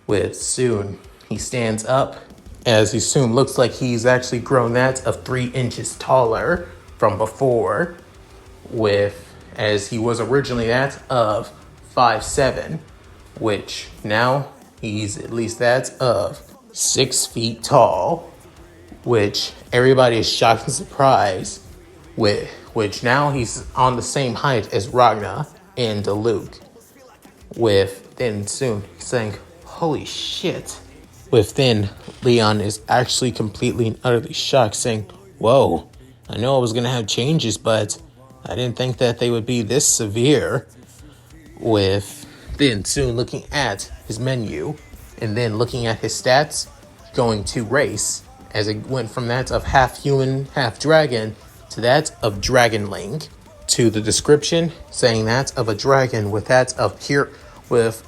Speaker 2: With soon he stands up, as he soon looks like he's actually grown that of 3 inches taller from before, as he was originally that of 5'7", which now he's at least that of 6 feet tall, which everybody is shocked and surprised which now he's on the same height as Ragna and Luke, with then soon saying, holy shit. With then, Leon is actually completely and utterly shocked, saying, whoa, I know I was going to have changes, but I didn't think that they would be this severe. With then soon looking at his menu and then looking at his stats, going to race, as it went from that of half human, half dragon to that of dragonling, to the description saying that of a dragon with that of pure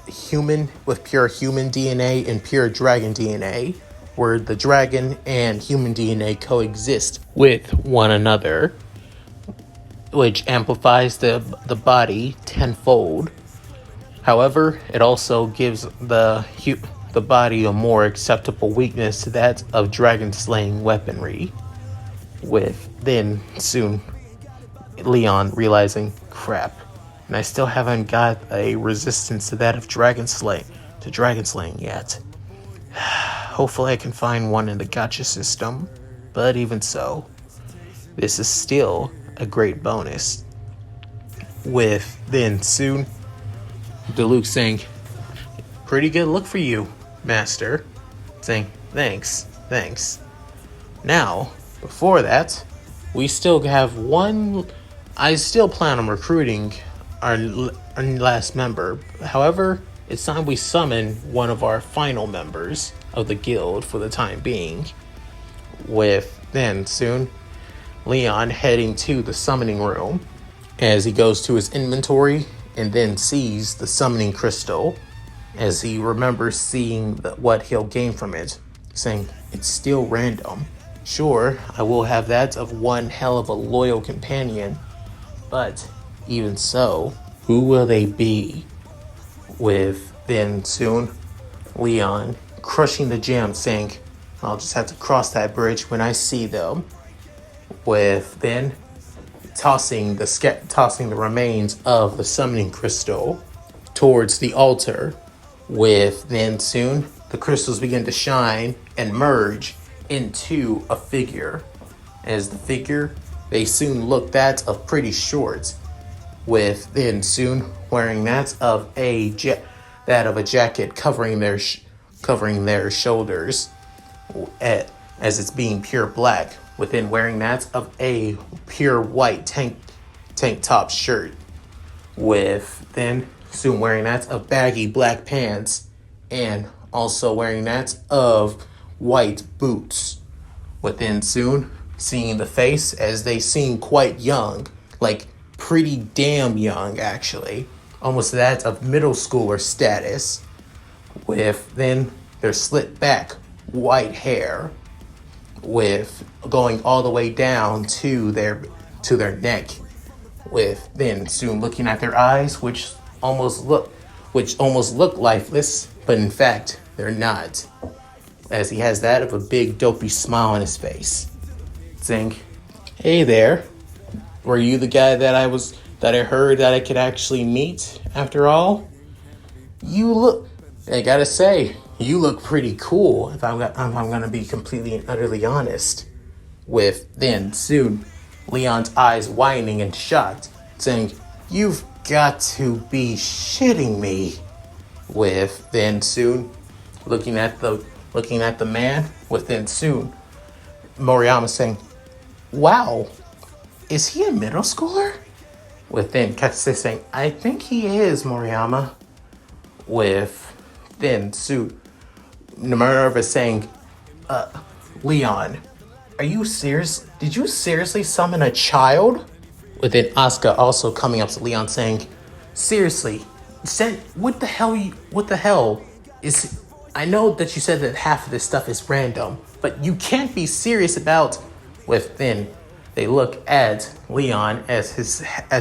Speaker 2: human DNA and pure dragon DNA, where the dragon and human DNA coexist with one another, which amplifies the body tenfold. However, it also gives the body a more acceptable weakness to that of dragon slaying weaponry. With then soon Leon realizing, crap, and I still haven't got a resistance to that of dragon slaying yet. Hopefully I can find one in the gacha system, but even so, this is still a great bonus. With then soon Luke saying, pretty good look for you, master. Saying, thanks. Now, before that, we still have one. I still plan on recruiting our last member. However, it's time we summon one of our final members of the guild for the time being. With then soon Leon heading to the summoning room as he goes to his inventory and then sees the summoning crystal, as he remembers seeing what he'll gain from it, saying, it's still random. Sure, I will have that of one hell of a loyal companion, but even so, who will they be? With then soon Leon crushing the gem, saying, I'll just have to cross that bridge when I see them. With then tossing the remains of the summoning crystal towards the altar. With then soon the crystals begin to shine and merge into a figure. As the figure, they soon look that of pretty short, with then soon wearing that of a jacket covering their shoulders, as it's being pure black, within wearing that of a pure white tank top shirt, with then soon wearing that of baggy black pants, and also wearing that of white boots. Within soon seeing the face, as they seem quite young, like pretty damn young actually, almost that of middle schooler status, with then their slit back white hair, with going all the way down to their neck, with then soon looking at their eyes, which almost look lifeless, but in fact they're not, as he has that of a big dopey smile on his face, saying, hey there, were you the guy that I heard that I could actually meet after all? I gotta say, you look pretty cool, if I'm gonna be completely and utterly honest. With then soon Leon's eyes widening and shocked, saying, you've got to be shitting me. With then soon looking at the man, with then soon Moriyama saying, wow, is he a middle schooler? With then Katsuse saying, I think he is, Moriyama. With then soon Minerva saying, Leon, are you serious? Did you seriously summon a child? With then Asuka also coming up to Leon saying, seriously, what the hell is, I know that you said that half of this stuff is random, but you can't be serious about. With then they look at Leon as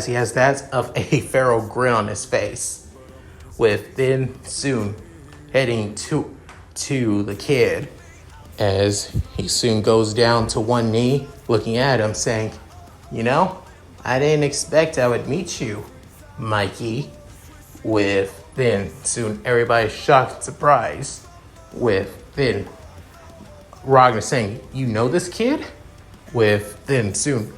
Speaker 2: he has that of a feral grin on his face. With then soon heading to the kid, as he soon goes down to one knee, looking at him, saying, I didn't expect I would meet you, Mikey. With then soon everybody shocked and surprised. With then Ragnar saying, you know this kid? With then soon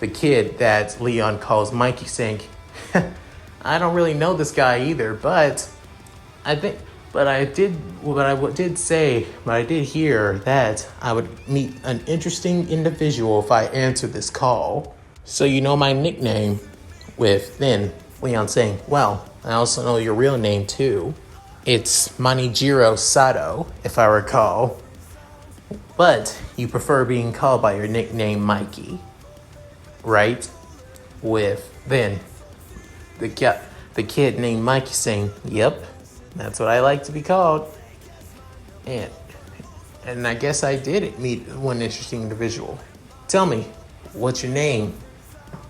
Speaker 2: the kid that Leon calls Mikey, saying, I don't really know this guy either, but I think, but I did hear that I would meet an interesting individual if I answered this call. So you know my nickname. With then Leon saying, well, I also know your real name too. It's Manijiro Sato, if I recall. But you prefer being called by your nickname Mikey, right? With then the kid named Mikey saying, yep, that's what I like to be called. And I guess I did meet one interesting individual. Tell me, what's your name?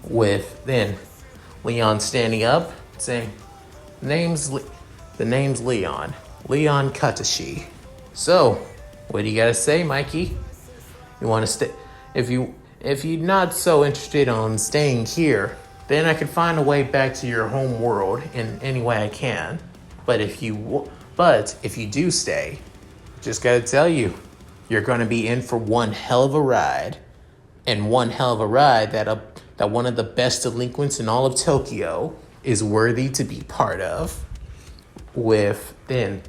Speaker 2: With then Leon standing up, saying, the name's Leon. Leon Katashi. So, what do you gotta say, Mikey? You wanna stay? If you're not so interested on staying here, then I can find a way back to your home world in any way I can. But if you do stay, just gotta tell you, you're gonna be in for one hell of a ride. And one hell of a ride that one of the best delinquents in all of Tokyo is worthy to be part of. With then,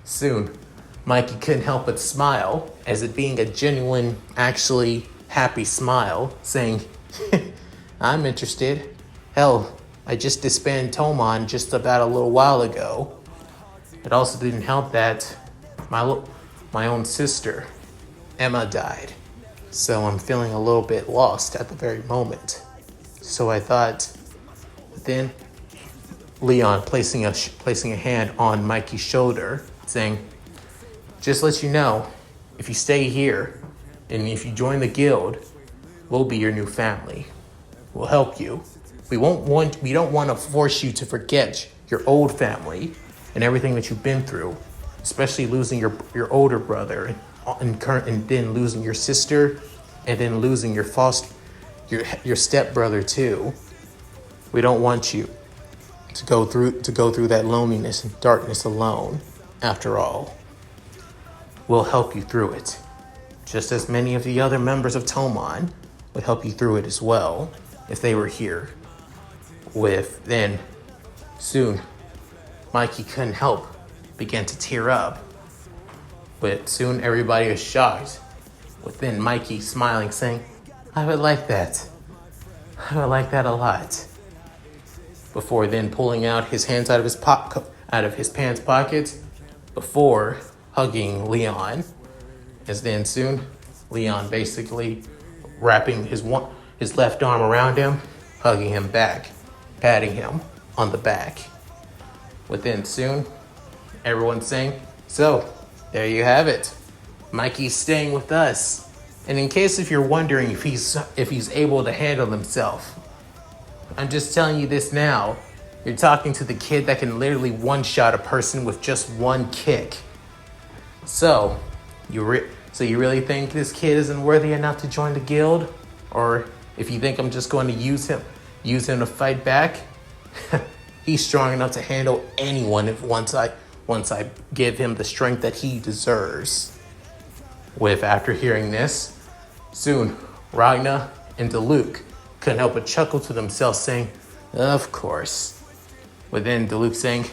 Speaker 2: soon, Mikey couldn't help but smile, as it being a genuine, actually happy smile, saying, I'm interested. Hell, I just disbanded Tomon just about a little while ago. It also didn't help that my own sister, Emma, died. So I'm feeling a little bit lost at the very moment. So I thought, then Leon placing a hand on Mikey's shoulder, saying, just let you know, if you stay here and if you join the guild, we'll be your new family. We'll help you. We don't want to force you to forget your old family and everything that you've been through, especially losing your older brother and then losing your sister and then losing your stepbrother too. We don't want you to go through that loneliness and darkness alone. After all, we'll help you through it, just as many of the other members of Tomon would help you through it as well if they were here. With then, soon, Mikey couldn't help began to tear up. But soon everybody was shocked. With then Mikey smiling, saying, I would like that. I would like that a lot. Before then pulling out his hands out of his pants pockets before hugging Leon. As then soon, Leon basically wrapping his left arm around him, hugging him back, patting him on the back. Within soon, everyone saying, so, there you have it. Mikey's staying with us. And in case if you're wondering if he's able to handle himself, I'm just telling you this now. You're talking to the kid that can literally one-shot a person with just one kick. So, you really think this kid isn't worthy enough to join the guild? Or if you think I'm just going to use him to fight back, he's strong enough to handle anyone once I give him the strength that he deserves. After hearing this, soon Ragna and DeLuke couldn't help but chuckle to themselves, saying, of course. Then DeLuke saying,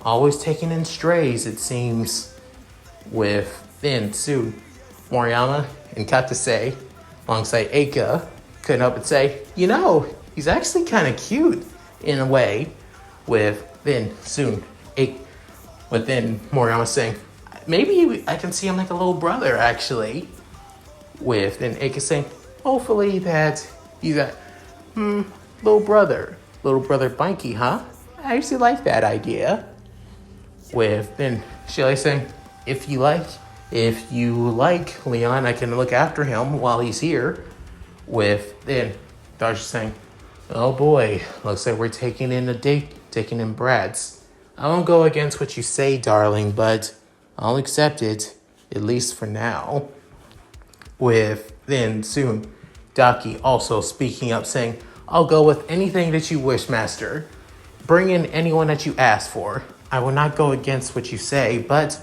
Speaker 2: always taking in strays, it seems. Then soon Moriyama and Katase, alongside Eika, couldn't help but say, he's actually kind of cute in a way. Then soon then Moriyama saying, maybe I can see him like a little brother, actually. Then Eika saying, hopefully that he's a little brother Mikey, huh? I actually like that idea. Then Shelly saying, if you like Leon, I can look after him while he's here. Then Darcy saying, oh boy, looks like we're taking in brats. I won't go against what you say, darling, but I'll accept it, at least for now. Then soon, Daki also speaking up, saying, I'll go with anything that you wish, master. Bring in anyone that you ask for. I will not go against what you say, but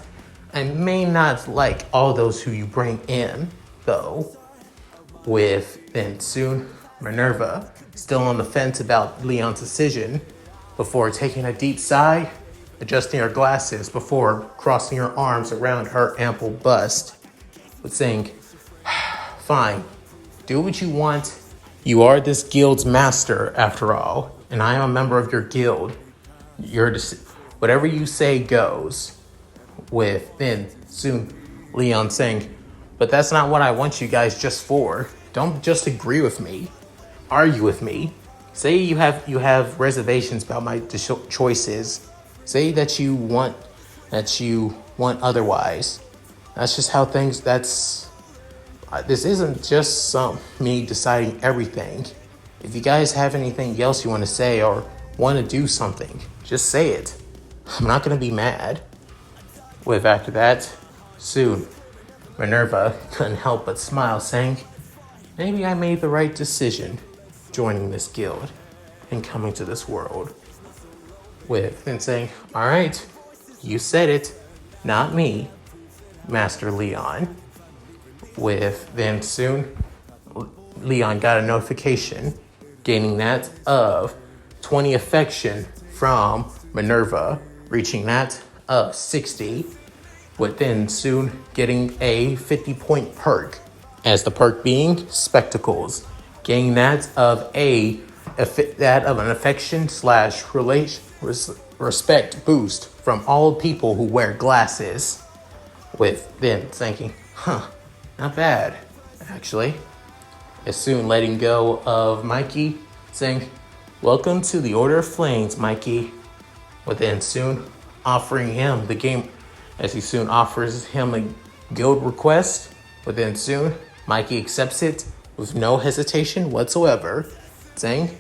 Speaker 2: I may not like all those who you bring in, though. Then soon, Minerva, still on the fence about Leon's decision, before taking a deep sigh, adjusting her glasses before crossing her arms around her ample bust, with saying, fine, do what you want. You are this guild's master, after all, and I am a member of your guild. Whatever you say goes. With then soon Leon saying, but that's not what I want you guys just for. Don't just agree with me. Argue with me. Say you have reservations about my choices. Say that you want otherwise. That's just how things. This isn't just me deciding everything. If you guys have anything else you want to say or want to do something, just say it. I'm not gonna be mad. With after that, soon Minerva couldn't help but smile, saying, maybe I made the right decision joining this guild and coming to this world. With then saying, all right, you said it, not me, Master Leon. With then soon, Leon got a notification, gaining that of 20 affection from Minerva, reaching that of 60, with then soon getting a 50-point perk, as the perk being spectacles, gaining that of an affection / respect boost from all people who wear glasses. With then thinking, not bad, actually. As soon letting go of Mikey, saying, welcome to the Order of Flames, Mikey. Within soon offering him the game, as he soon offers him a guild request. Within soon, Mikey accepts it with no hesitation whatsoever, saying,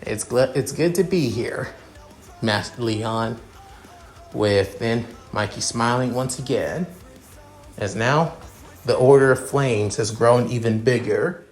Speaker 2: it's good to be here, Master Leon. With then Mikey smiling once again, as now the Order of Flames has grown even bigger.